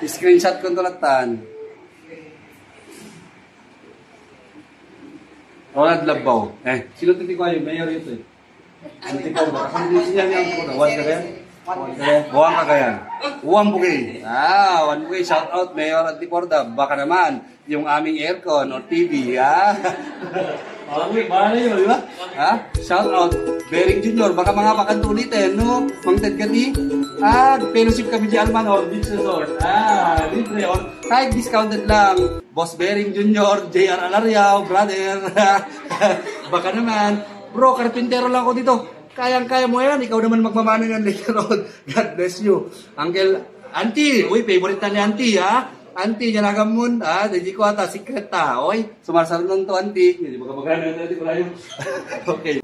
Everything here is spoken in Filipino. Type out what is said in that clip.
Screenshot ko tulatan. Ronald Labaw. Sino titikwa yun? Mayor ito eh. Hindi ko ba? Kasi hindi siya niya ang Juan Cagayan? Juan Cagayan. Juan Bukay. Juan Bukay. Shout out Mayor Antiporda. Baka naman yung aming aircon or TV. Baka na yun, di ba? Shout out Bering Junior. Baka mga bakanto ulitin, no? Mang Ted Gati. Fellowship kami di Alman or Beach Resort. Libre or kahit discounted lang. Boss Bering Junior, JR Alariao, brother. Baka naman, bro, karpintero lang ako dito. Kayang-kaya mo yan. Ikaw naman magmamana ng later on. God bless you. Uncle, Auntie. Uy, favorite na ni Auntie, ha? Auntie, niya nagamun. Hindi ko ata, secret ta. Oy, sumasaroon to, Auntie. Hindi, baka magkano na natin. Okay.